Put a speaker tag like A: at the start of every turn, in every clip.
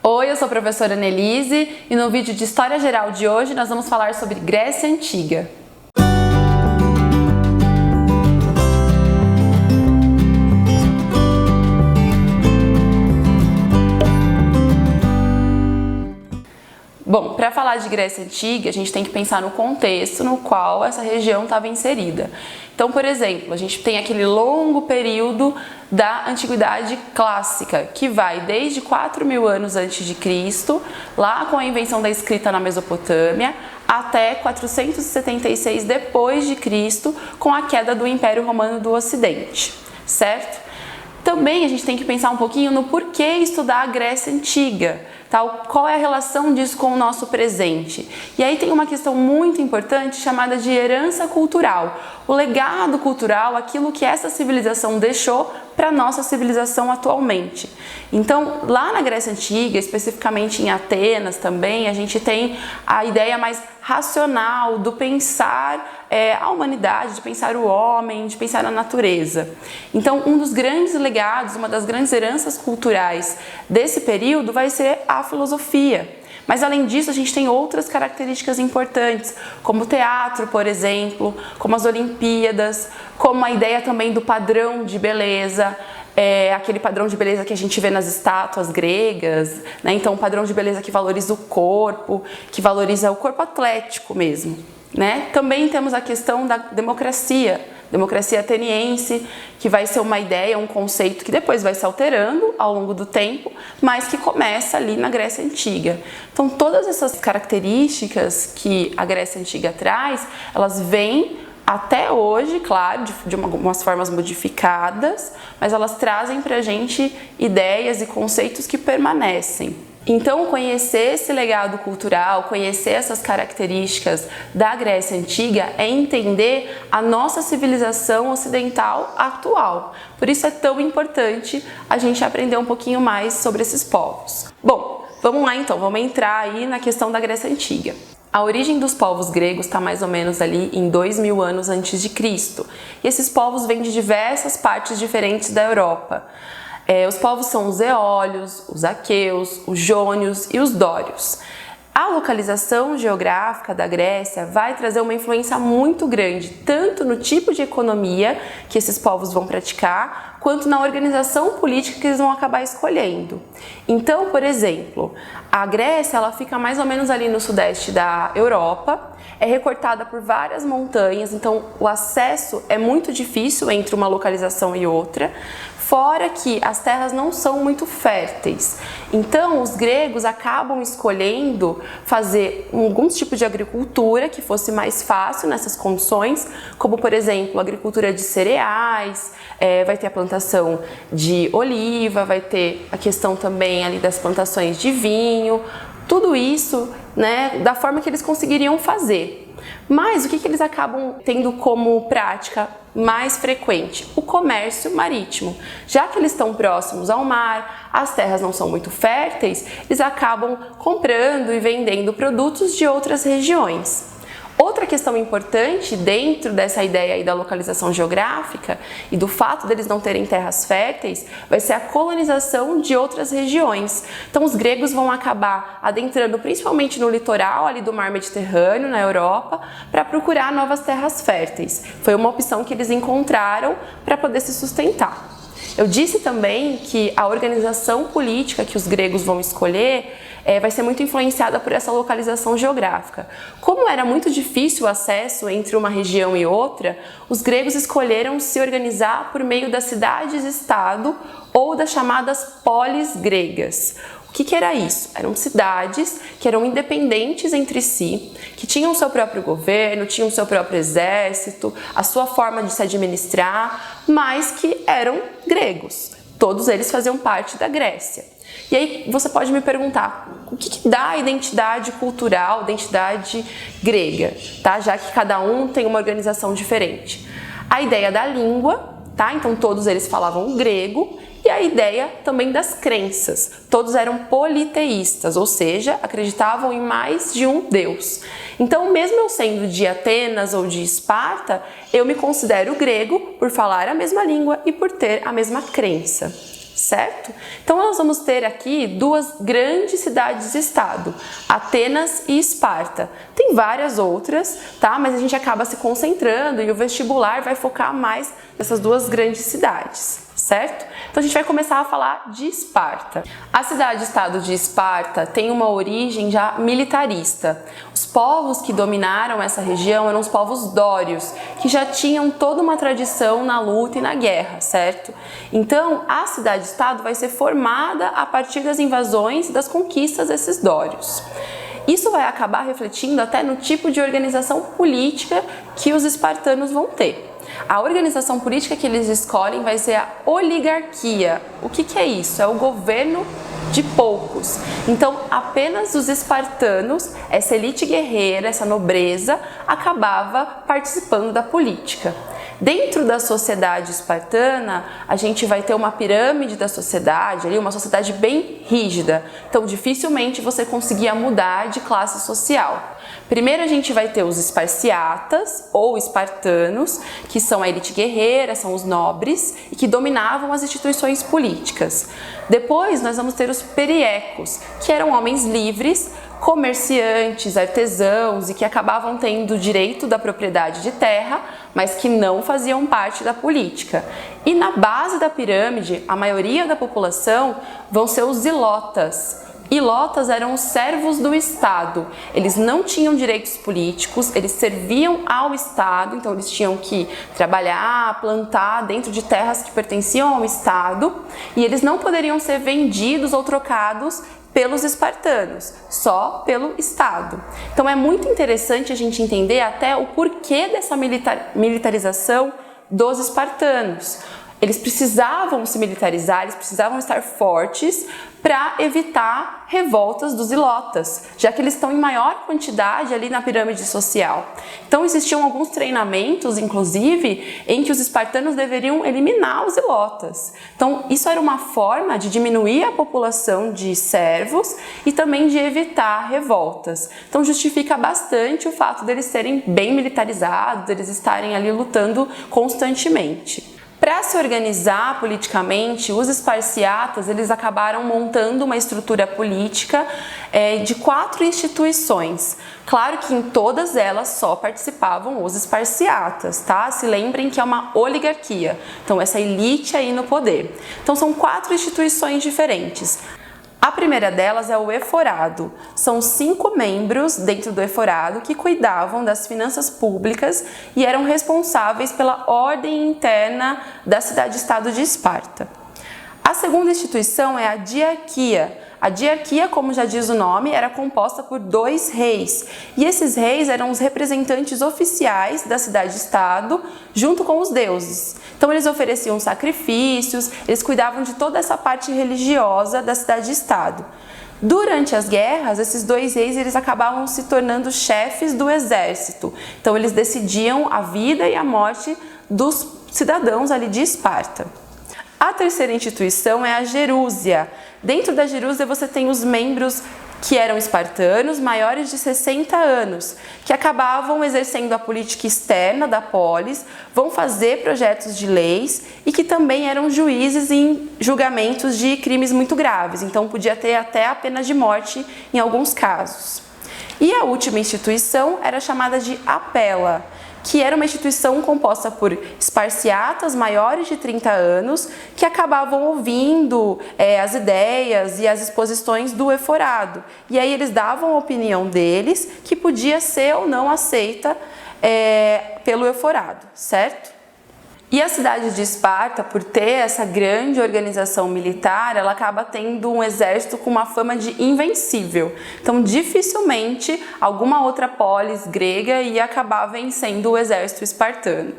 A: Oi, eu sou a professora Nelise e no vídeo de História Geral de hoje nós vamos falar sobre Grécia Antiga. Bom, para falar de Grécia Antiga, a gente tem que pensar no contexto no qual essa região estava inserida. Então, por exemplo, a gente tem aquele longo período da Antiguidade Clássica, que vai desde 4.000 anos antes de Cristo, lá com a invenção da escrita na Mesopotâmia, até 476 depois de Cristo, com a queda do Império Romano do Ocidente, certo? Também a gente tem que pensar um pouquinho no porquê estudar a Grécia Antiga, qual é a relação disso com o nosso presente. E aí tem uma questão muito importante chamada de herança cultural, o legado cultural, aquilo que essa civilização deixou para a nossa civilização atualmente. Então, lá na Grécia Antiga, especificamente em Atenas também, a gente tem a ideia mais racional do pensar a humanidade, de pensar o homem, de pensar a natureza. Então, um dos grandes legados, uma das grandes heranças culturais desse período vai ser a filosofia. Mas além disso, a gente tem outras características importantes, como o teatro, por exemplo, como as Olimpíadas, como a ideia também do padrão de beleza, aquele padrão de beleza que a gente vê nas estátuas gregas, né? Então, um padrão de beleza que valoriza o corpo atlético mesmo, né? Também temos a questão da democracia ateniense, que vai ser uma ideia, um conceito que depois vai se alterando ao longo do tempo, mas que começa ali na Grécia Antiga. Então, todas essas características que a Grécia Antiga traz, elas vêm até hoje, claro, de algumas formas modificadas, mas elas trazem pra gente ideias e conceitos que permanecem. Então, conhecer esse legado cultural, conhecer essas características da Grécia Antiga é entender a nossa civilização ocidental atual. Por isso é tão importante a gente aprender um pouquinho mais sobre esses povos. Bom, vamos lá então, vamos entrar aí na questão da Grécia Antiga. A origem dos povos gregos está mais ou menos ali em 2.000 anos antes de Cristo. E esses povos vêm de diversas partes diferentes da Europa. Os povos são os eólios, os aqueus, os jônios e os dórios. A localização geográfica da Grécia vai trazer uma influência muito grande, tanto no tipo de economia que esses povos vão praticar, quanto na organização política que eles vão acabar escolhendo. Então, por exemplo, a Grécia ela fica mais ou menos ali no sudeste da Europa, é recortada por várias montanhas, então o acesso é muito difícil entre uma localização e outra, fora que as terras não são muito férteis. Então, os gregos acabam escolhendo fazer algum tipo de agricultura que fosse mais fácil nessas condições, como, por exemplo, agricultura de cereais, vai ter a plantação de oliva, vai ter a questão também ali das plantações de vinho, tudo isso, né, da forma que eles conseguiriam fazer. Mas o que eles acabam tendo como prática mais frequente? O comércio marítimo. Já que eles estão próximos ao mar, as terras não são muito férteis, eles acabam comprando e vendendo produtos de outras regiões. Outra questão importante dentro dessa ideia aí da localização geográfica e do fato deles não terem terras férteis vai ser a colonização de outras regiões. Então os gregos vão acabar adentrando principalmente no litoral ali do mar Mediterrâneo, na Europa, para procurar novas terras férteis. Foi uma opção que eles encontraram para poder se sustentar. Eu disse também que a organização política que os gregos vão escolher vai ser muito influenciada por essa localização geográfica. Como era muito difícil o acesso entre uma região e outra, os gregos escolheram se organizar por meio das cidades-estado ou das chamadas polis gregas. O que era isso? Eram cidades que eram independentes entre si, que tinham seu próprio governo, tinham seu próprio exército, a sua forma de se administrar, mas que eram gregos. Todos eles faziam parte da Grécia. E aí você pode me perguntar, o que dá a identidade cultural, identidade grega, tá? Já que cada um tem uma organização diferente. A ideia da língua, tá? Então todos eles falavam grego, e a ideia também das crenças. Todos eram politeístas, ou seja, acreditavam em mais de um deus. Então, mesmo eu sendo de Atenas ou de Esparta, eu me considero grego por falar a mesma língua e por ter a mesma crença. certo? Então nós vamos ter aqui duas grandes cidades-estado, Atenas e Esparta. Tem várias outras, tá? Mas a gente acaba se concentrando e o vestibular vai focar mais nessas duas grandes cidades, certo? Então a gente vai começar a falar de Esparta. A cidade-estado de Esparta tem uma origem já militarista. Os povos que dominaram essa região eram os povos dórios, que já tinham toda uma tradição na luta e na guerra, certo? Então a cidade-estado vai ser formada a partir das invasões e das conquistas desses dórios. Isso vai acabar refletindo até no tipo de organização política que os espartanos vão ter. A organização política que eles escolhem vai ser a oligarquia. O que é isso? É o governo de poucos. Então, apenas os espartanos, essa elite guerreira, essa nobreza, acabava participando da política. Dentro da sociedade espartana, a gente vai ter uma pirâmide da sociedade, ali, uma sociedade bem rígida. Então, dificilmente você conseguia mudar de classe social. Primeiro a gente vai ter os esparciatas ou espartanos, que são a elite guerreira, são os nobres e que dominavam as instituições políticas. Depois nós vamos ter os periecos, que eram homens livres, comerciantes, artesãos e que acabavam tendo o direito da propriedade de terra, mas que não faziam parte da política. E na base da pirâmide, a maioria da população vão ser os ilotas. Ilotas eram os servos do Estado. Eles não tinham direitos políticos, eles serviam ao Estado, então eles tinham que trabalhar, plantar dentro de terras que pertenciam ao Estado e eles não poderiam ser vendidos ou trocados pelos espartanos, só pelo Estado. Então é muito interessante a gente entender até o porquê dessa militarização dos espartanos. Eles precisavam se militarizar, eles precisavam estar fortes para evitar revoltas dos ilotas, já que eles estão em maior quantidade ali na pirâmide social. Então existiam alguns treinamentos, inclusive, em que os espartanos deveriam eliminar os ilotas. Então isso era uma forma de diminuir a população de servos e também de evitar revoltas. Então justifica bastante o fato deles serem bem militarizados, deles estarem ali lutando constantemente. Para se organizar politicamente, os esparciatas eles acabaram montando uma estrutura política de 4 instituições. Claro que em todas elas só participavam os esparciatas, tá? Se lembrem que é uma oligarquia, então essa elite aí no poder. Então são 4 instituições diferentes. A primeira delas é o eforado. São 5 membros dentro do eforado que cuidavam das finanças públicas e eram responsáveis pela ordem interna da cidade-estado de Esparta. A segunda instituição é a diarquia. A diarquia, como já diz o nome, era composta por 2 reis. E esses reis eram os representantes oficiais da cidade-estado junto com os deuses. Então eles ofereciam sacrifícios, eles cuidavam de toda essa parte religiosa da cidade-estado. Durante as guerras, esses 2 reis eles acabavam se tornando chefes do exército. Então eles decidiam a vida e a morte dos cidadãos ali de Esparta. A terceira instituição é a gerúsia. Dentro da gerúsia você tem os membros que eram espartanos maiores de 60 anos, que acabavam exercendo a política externa da polis, vão fazer projetos de leis e que também eram juízes em julgamentos de crimes muito graves, então podia ter até a pena de morte em alguns casos. E a última instituição era chamada de apela, que era uma instituição composta por esparciatas maiores de 30 anos que acabavam ouvindo as ideias e as exposições do eforado. E aí eles davam a opinião deles que podia ser ou não aceita pelo eforado, certo? E a cidade de Esparta, por ter essa grande organização militar, ela acaba tendo um exército com uma fama de invencível. Então, dificilmente, alguma outra polis grega ia acabar vencendo o exército espartano.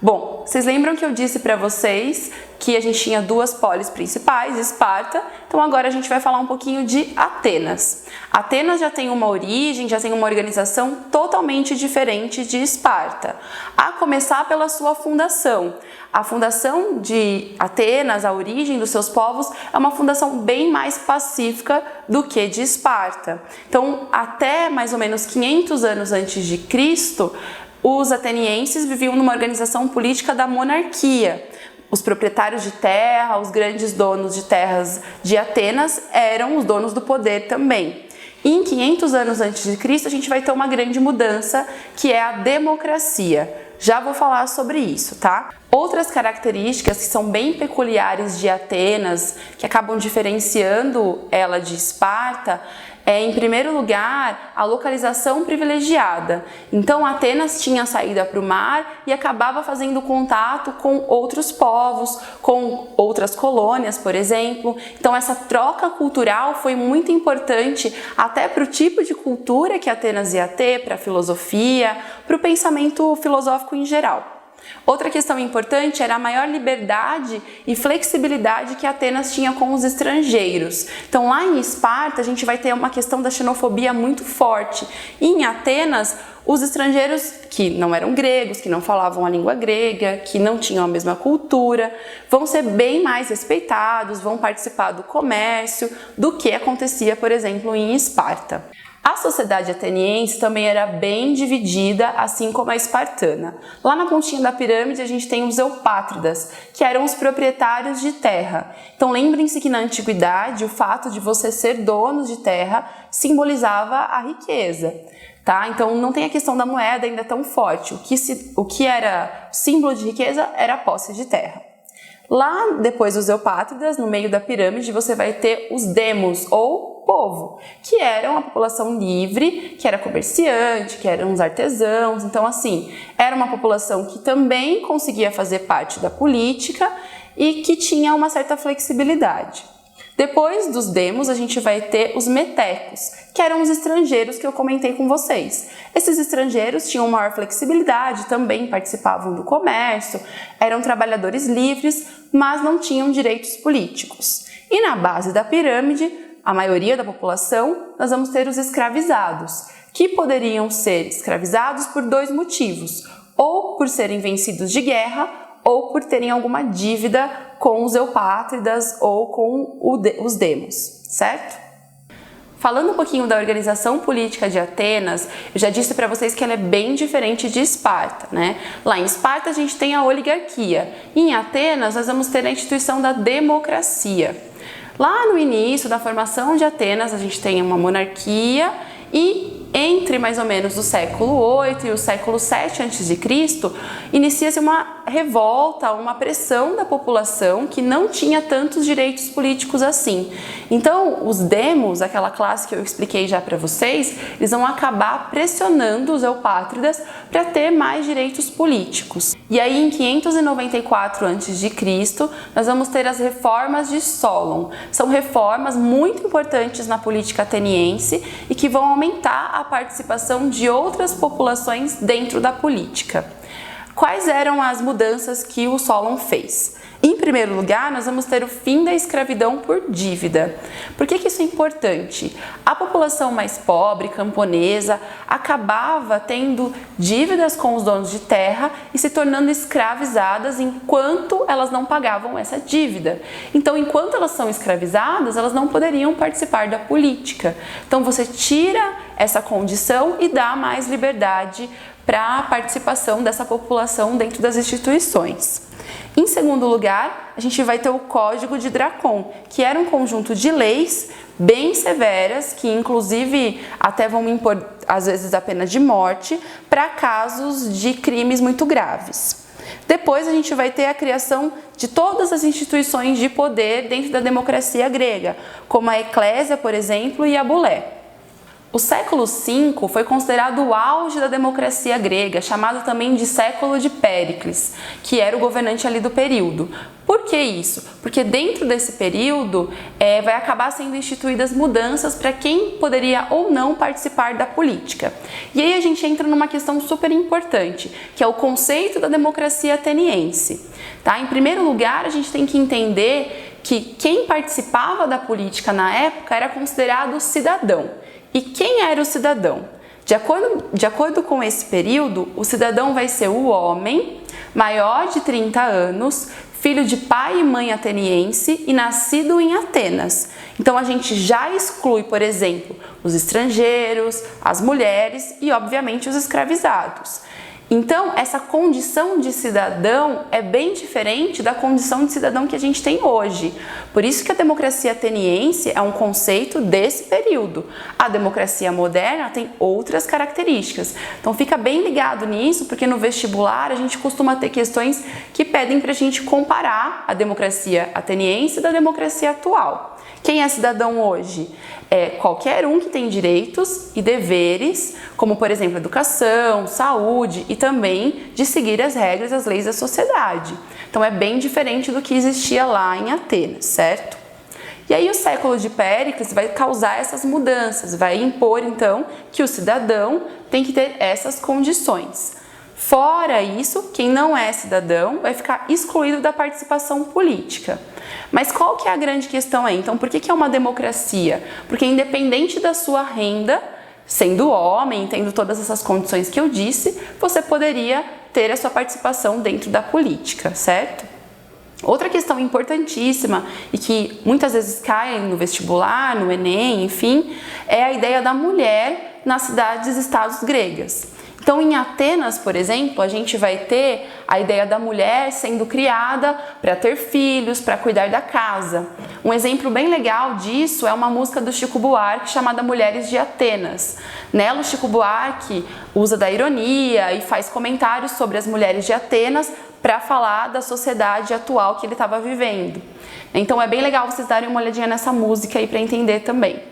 A: Bom, vocês lembram que eu disse para vocês que a gente tinha 2 polis principais, Esparta, então agora a gente vai falar um pouquinho de Atenas. Atenas já tem uma origem, já tem uma organização totalmente diferente de Esparta, a começar pela sua fundação. A fundação de Atenas, a origem dos seus povos, é uma fundação bem mais pacífica do que de Esparta. Então, até mais ou menos 500 anos antes de Cristo, os atenienses viviam numa organização política da monarquia. os proprietários de terra, os grandes donos de terras de Atenas eram os donos do poder também. E em 500 anos antes de Cristo, a gente vai ter uma grande mudança, que é a democracia. Já vou falar sobre isso, tá? Outras características que são bem peculiares de Atenas, que acabam diferenciando ela de Esparta, é, em primeiro lugar, a localização privilegiada. Então, Atenas tinha saída para o mar e acabava fazendo contato com outros povos, com outras colônias, por exemplo. Então, essa troca cultural foi muito importante até para o tipo de cultura que Atenas ia ter, para a filosofia, para o pensamento filosófico em geral. Outra questão importante era a maior liberdade e flexibilidade que Atenas tinha com os estrangeiros. Então, lá em Esparta, a gente vai ter uma questão da xenofobia muito forte. E em Atenas, os estrangeiros que não eram gregos, que não falavam a língua grega, que não tinham a mesma cultura, vão ser bem mais respeitados, vão participar do comércio do que acontecia, por exemplo, em Esparta. A sociedade ateniense também era bem dividida, assim como a espartana. Lá na pontinha da pirâmide a gente tem os eupátridas, que eram os proprietários de terra. Então lembrem-se que na antiguidade o fato de você ser dono de terra simbolizava a riqueza. Tá? Então não tem a questão da moeda ainda tão forte. O que era símbolo de riqueza era a posse de terra. Lá depois dos eupátridas, no meio da pirâmide, você vai ter os demos, ou povo, que eram a população livre, que era comerciante, que eram os artesãos. Então, assim, era uma população que também conseguia fazer parte da política e que tinha uma certa flexibilidade. Depois dos demos, a gente vai ter os metecos, que eram os estrangeiros que eu comentei com vocês. Esses estrangeiros tinham maior flexibilidade, também participavam do comércio, eram trabalhadores livres, mas não tinham direitos políticos. E na base da pirâmide, a maioria da população, nós vamos ter os escravizados, que poderiam ser escravizados por dois motivos, ou por serem vencidos de guerra, ou por terem alguma dívida com os eupátridas ou com os demos, certo? Falando um pouquinho da organização política de Atenas, eu já disse para vocês que ela é bem diferente de Esparta, né? Lá em Esparta a gente tem a oligarquia, e em Atenas nós vamos ter a instituição da democracia. Lá no início da formação de Atenas a gente tem uma monarquia e entre mais ou menos o século 8 e o século 7 a.C., inicia-se uma revolta, uma pressão da população que não tinha tantos direitos políticos assim. Então, os demos, aquela classe que eu expliquei já para vocês, eles vão acabar pressionando os eupátridas para ter mais direitos políticos. E aí, em 594 a.C., nós vamos ter as reformas de Solon. São reformas muito importantes na política ateniense e que vão aumentar a participação de outras populações dentro da política. Quais eram as mudanças que o Solon fez? Em primeiro lugar, nós vamos ter o fim da escravidão por dívida. Por que isso é importante? A população mais pobre, camponesa, acabava tendo dívidas com os donos de terra e se tornando escravizadas enquanto elas não pagavam essa dívida. Então, enquanto elas são escravizadas, elas não poderiam participar da política. Então, você tira essa condição e dá mais liberdade para a participação dessa população dentro das instituições. Em segundo lugar, a gente vai ter o Código de Dracon, que era um conjunto de leis bem severas, que inclusive até vão impor, às vezes, a pena de morte para casos de crimes muito graves. Depois a gente vai ter a criação de todas as instituições de poder dentro da democracia grega, como a Eclésia, por exemplo, e a Bulé. O século V foi considerado o auge da democracia grega, chamado também de século de Péricles, que era o governante ali do período. Por que isso? Porque dentro desse período vai acabar sendo instituídas mudanças para quem poderia ou não participar da política. E aí a gente entra numa questão super importante, que é o conceito da democracia ateniense. Tá? Em primeiro lugar, a gente tem que entender que quem participava da política na época era considerado cidadão. E quem era o cidadão? De acordo com esse período, o cidadão vai ser o homem maior de 30 anos, filho de pai e mãe ateniense e nascido em Atenas. Então a gente já exclui, por exemplo, os estrangeiros, as mulheres e, obviamente, os escravizados. Então, essa condição de cidadão é bem diferente da condição de cidadão que a gente tem hoje. Por isso que a democracia ateniense é um conceito desse período. A democracia moderna tem outras características. Então, fica bem ligado nisso, porque no vestibular a gente costuma ter questões que pedem para a gente comparar a democracia ateniense da democracia atual. Quem é cidadão hoje? É qualquer um que tem direitos e deveres, como por exemplo educação, saúde e também de seguir as regras e as leis da sociedade. Então é bem diferente do que existia lá em Atenas, certo? E aí o século de Péricles vai causar essas mudanças, vai impor então que o cidadão tem que ter essas condições. Fora isso, quem não é cidadão vai ficar excluído da participação política. Mas qual que é a grande questão aí? Então, por que é uma democracia? Porque independente da sua renda, sendo homem, tendo todas essas condições que eu disse, você poderia ter a sua participação dentro da política, certo? Outra questão importantíssima e que muitas vezes cai no vestibular, no Enem, enfim, é a ideia da mulher nas cidades e estados gregas. Então, em Atenas, por exemplo, a gente vai ter a ideia da mulher sendo criada para ter filhos, para cuidar da casa. Um exemplo bem legal disso é uma música do Chico Buarque chamada Mulheres de Atenas. Nela, o Chico Buarque usa da ironia e faz comentários sobre as mulheres de Atenas para falar da sociedade atual que ele estava vivendo. Então, é bem legal vocês darem uma olhadinha nessa música aí para entender também.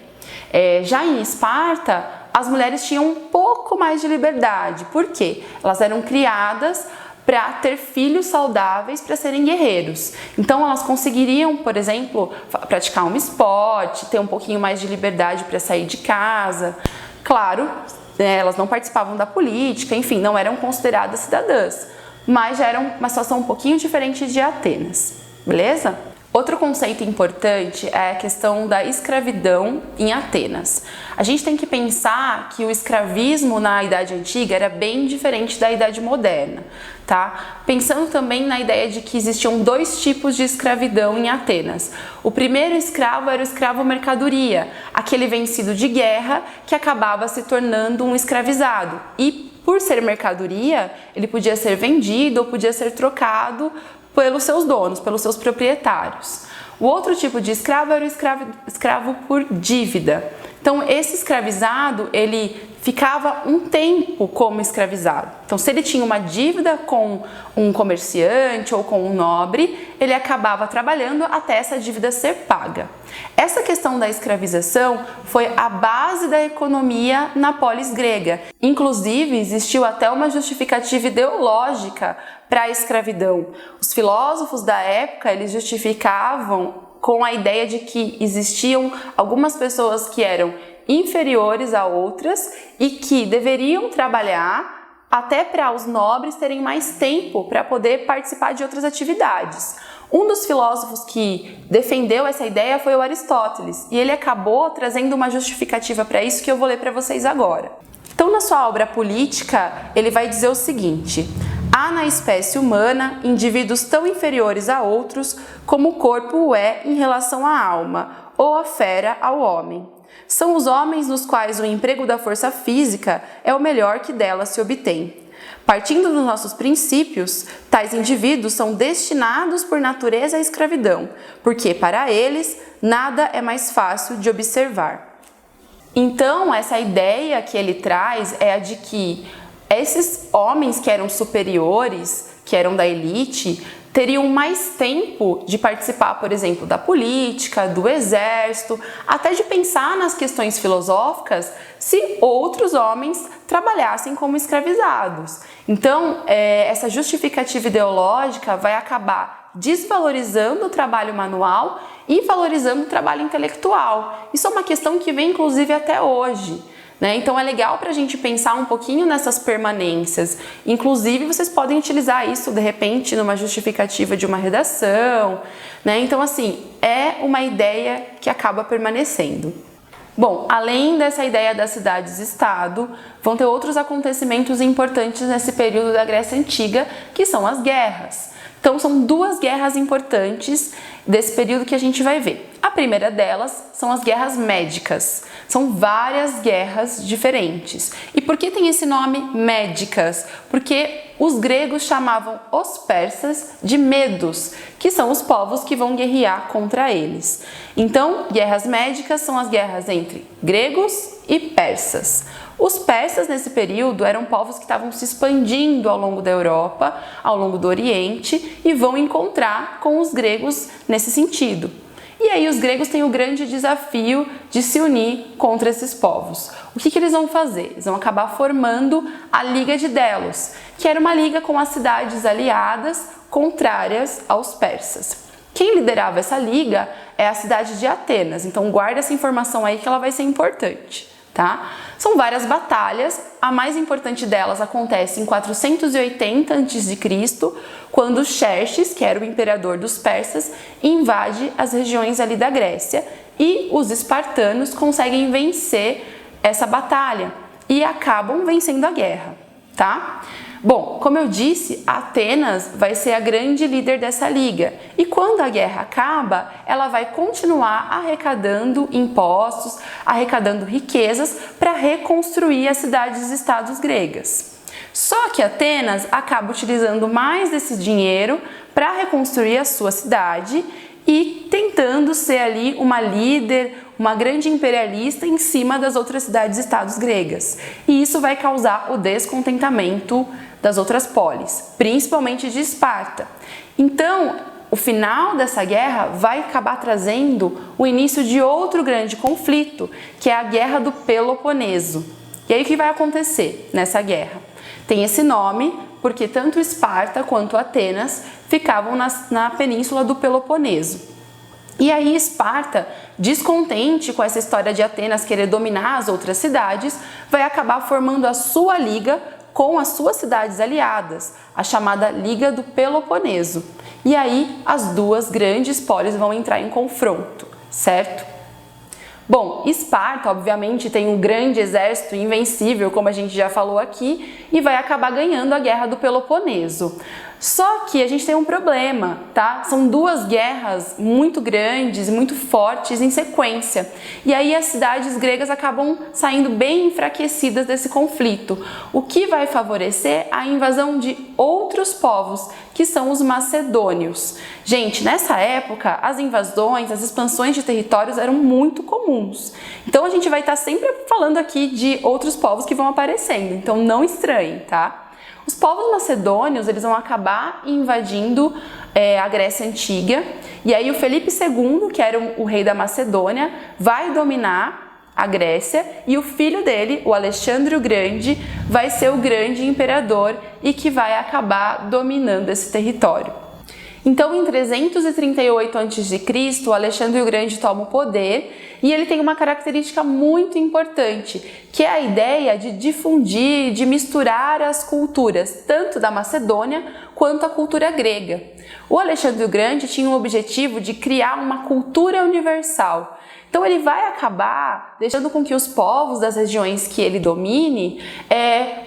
A: Já em Esparta, as mulheres tinham um pouco mais de liberdade. Por quê? Elas eram criadas para ter filhos saudáveis, para serem guerreiros. Então elas conseguiriam, por exemplo, praticar um esporte, ter um pouquinho mais de liberdade para sair de casa. Claro, elas não participavam da política, enfim, não eram consideradas cidadãs, mas já era uma situação um pouquinho diferente de Atenas, beleza? Outro conceito importante é a questão da escravidão em Atenas. A gente tem que pensar que o escravismo na Idade Antiga era bem diferente da Idade Moderna, tá? Pensando também na ideia de que existiam dois tipos de escravidão em Atenas. O primeiro escravo era o escravo mercadoria, aquele vencido de guerra que acabava se tornando um escravizado. E por ser mercadoria, ele podia ser vendido ou podia ser trocado pelos seus donos, pelos seus proprietários. O outro tipo de escravo era o escravo por dívida. Então, esse escravizado, ele ficava um tempo como escravizado. Então, se ele tinha uma dívida com um comerciante ou com um nobre, ele acabava trabalhando até essa dívida ser paga. Essa questão da escravização foi a base da economia na polis grega. Inclusive, existiu até uma justificativa ideológica para a escravidão. Os filósofos da época, eles justificavam com a ideia de que existiam algumas pessoas que eram inferiores a outras e que deveriam trabalhar até para os nobres terem mais tempo para poder participar de outras atividades. Um dos filósofos que defendeu essa ideia foi o Aristóteles, e ele acabou trazendo uma justificativa para isso que eu vou ler para vocês agora. Então, na sua obra Política, ele vai dizer o seguinte: há na espécie humana indivíduos tão inferiores a outros como o corpo o é em relação à alma, ou a fera ao homem. São os homens nos quais o emprego da força física é o melhor que dela se obtém. Partindo dos nossos princípios, tais indivíduos são destinados por natureza à escravidão, porque para eles nada é mais fácil de observar. Então, essa ideia que ele traz é a de que esses homens que eram superiores, que eram da elite, teriam mais tempo de participar, por exemplo, da política, do exército, até de pensar nas questões filosóficas se outros homens trabalhassem como escravizados. Então, essa justificativa ideológica vai acabar desvalorizando o trabalho manual e valorizando o trabalho intelectual. Isso é uma questão que vem, inclusive, até hoje. Então é legal para a gente pensar um pouquinho nessas permanências. Inclusive, vocês podem utilizar isso, de repente, numa justificativa de uma redação. Então, assim, é uma ideia que acaba permanecendo. Bom, além dessa ideia das cidades-estado, vão ter outros acontecimentos importantes nesse período da Grécia Antiga, que são as guerras. Então, são duas guerras importantes desse período que a gente vai ver. A primeira delas são as guerras médicas. São várias guerras diferentes. E por que tem esse nome médicas? Porque os gregos chamavam os persas de medos, que são os povos que vão guerrear contra eles. Então, guerras médicas são as guerras entre gregos e persas. Os persas, nesse período, eram povos que estavam se expandindo ao longo da Europa, ao longo do Oriente, e vão encontrar com os gregos nesse sentido. E aí os gregos têm o grande desafio de se unir contra esses povos. O que eles vão fazer? Eles vão acabar formando a Liga de Delos, que era uma liga com as cidades aliadas contrárias aos persas. Quem liderava essa liga é a cidade de Atenas, então guarda essa informação aí que ela vai ser importante. Tá? São várias batalhas, a mais importante delas acontece em 480 a.C., quando Xerxes, que era o imperador dos persas, invade as regiões ali da Grécia e os espartanos conseguem vencer essa batalha e acabam vencendo a guerra. Tá? Bom, como eu disse, Atenas vai ser a grande líder dessa liga e quando a guerra acaba, ela vai continuar arrecadando impostos, arrecadando riquezas para reconstruir as cidades-estados gregas. Só que Atenas acaba utilizando mais desse dinheiro para reconstruir a sua cidade e tentando ser ali uma líder, uma grande imperialista em cima das outras cidades-estados gregas. E isso vai causar o descontentamento das outras polis, principalmente de Esparta. Então, o final dessa guerra vai acabar trazendo o início de outro grande conflito, que é a Guerra do Peloponeso. E aí o que vai acontecer nessa guerra? Tem esse nome porque tanto Esparta quanto Atenas ficavam na península do Peloponeso. E aí Esparta, descontente com essa história de Atenas querer dominar as outras cidades, vai acabar formando a sua liga com as suas cidades aliadas, a chamada Liga do Peloponeso. E aí as duas grandes polis vão entrar em confronto, certo? Bom, Esparta, obviamente, tem um grande exército invencível, como a gente já falou aqui, e vai acabar ganhando a Guerra do Peloponeso. Só que a gente tem um problema, tá? São duas guerras muito grandes, muito fortes em sequência. E aí as cidades gregas acabam saindo bem enfraquecidas desse conflito, o que vai favorecer a invasão de outros povos, que são os macedônios. Gente, nessa época, as invasões, as expansões de territórios eram muito comuns. Então a gente vai estar sempre falando aqui de outros povos que vão aparecendo, então não estranhem, tá? Os povos macedônios, eles vão acabar invadindo a Grécia Antiga, e aí o Felipe II, que era o rei da Macedônia, vai dominar a Grécia, e o filho dele, o Alexandre o Grande, vai ser o grande imperador e que vai acabar dominando esse território. Então, em 338 a.C., o Alexandre o Grande toma o poder e ele tem uma característica muito importante, que é a ideia de difundir, de misturar as culturas, tanto da Macedônia quanto a cultura grega. O Alexandre o Grande tinha o objetivo de criar uma cultura universal. Então ele vai acabar deixando com que os povos das regiões que ele domine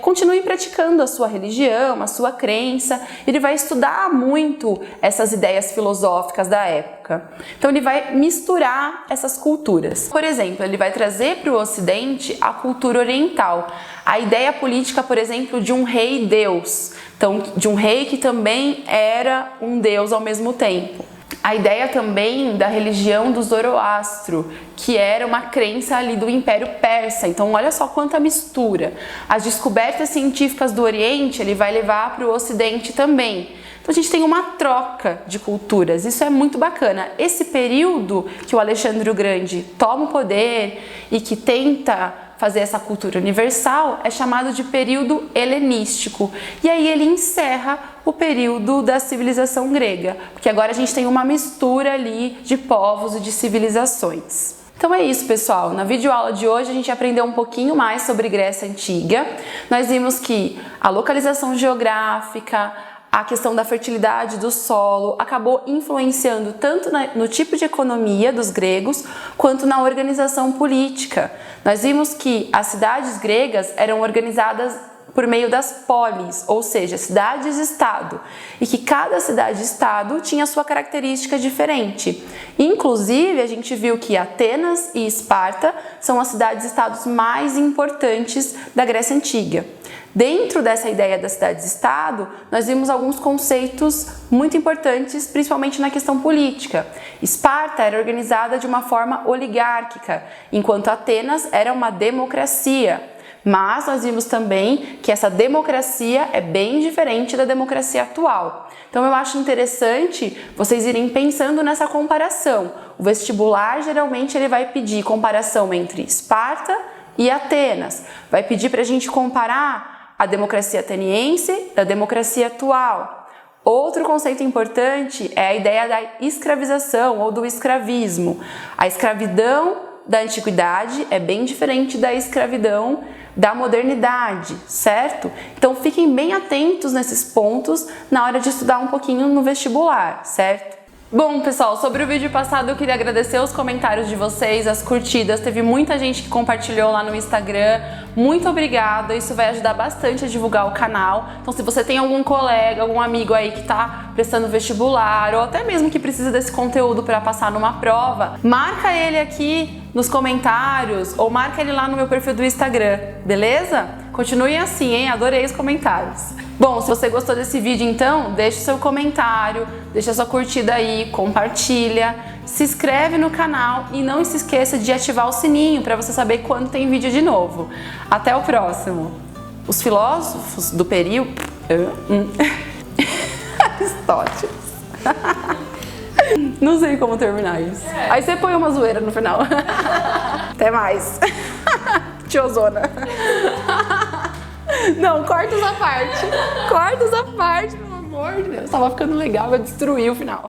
A: continuem praticando a sua religião, a sua crença. Ele vai estudar muito essas ideias filosóficas da época. Então ele vai misturar essas culturas. Por exemplo, ele vai trazer para o Ocidente a cultura oriental. A ideia política, por exemplo, de um rei-deus. Então, de um rei que também era um deus ao mesmo tempo. A ideia também da religião do Zoroastro, que era uma crença ali do Império Persa. Então, olha só quanta mistura. As descobertas científicas do Oriente, ele vai levar para o Ocidente também. Então, a gente tem uma troca de culturas. Isso é muito bacana. Esse período que o Alexandre o Grande toma o poder e que tenta fazer essa cultura universal é chamado de período helenístico. E aí ele encerra o período da civilização grega, porque agora a gente tem uma mistura ali de povos e de civilizações. Então é isso, pessoal. Na videoaula de hoje a gente aprendeu um pouquinho mais sobre Grécia Antiga. Nós vimos que a localização geográfica, a questão da fertilidade do solo acabou influenciando tanto no tipo de economia dos gregos quanto na organização política. Nós vimos que as cidades gregas eram organizadas por meio das polis, ou seja, cidades-estado, e que cada cidade-estado tinha sua característica diferente. Inclusive, a gente viu que Atenas e Esparta são as cidades-estados mais importantes da Grécia Antiga. Dentro dessa ideia das cidades-estado, nós vimos alguns conceitos muito importantes, principalmente na questão política. Esparta era organizada de uma forma oligárquica, enquanto Atenas era uma democracia. Mas nós vimos também que essa democracia é bem diferente da democracia atual. Então eu acho interessante vocês irem pensando nessa comparação. O vestibular geralmente ele vai pedir comparação entre Esparta e Atenas. Vai pedir para a gente comparar a democracia ateniense da democracia atual. Outro conceito importante é a ideia da escravização ou do escravismo. A escravidão da antiguidade é bem diferente da escravidão da modernidade, certo? Então fiquem bem atentos nesses pontos na hora de estudar um pouquinho no vestibular, certo? Bom, pessoal, sobre o vídeo passado eu queria agradecer os comentários de vocês, as curtidas, teve muita gente que compartilhou lá no Instagram, muito obrigada, isso vai ajudar bastante a divulgar o canal. Então se você tem algum colega, algum amigo aí que tá prestando vestibular ou até mesmo que precisa desse conteúdo para passar numa prova, marca ele aqui nos comentários ou marca ele lá no meu perfil do Instagram, beleza? Continuem assim, hein? Adorei os comentários. Bom, se você gostou desse vídeo então, deixa o seu comentário, deixa a sua curtida aí, compartilha, se inscreve no canal e não se esqueça de ativar o sininho para você saber quando tem vídeo de novo. Até o próximo. Os filósofos do período... Aristóteles. Não sei como terminar isso. Aí você põe uma zoeira no final. Até mais. Tiozona. Não, corta essa parte. Corta essa parte, pelo amor de Deus. Tava ficando legal, eu destruí o final.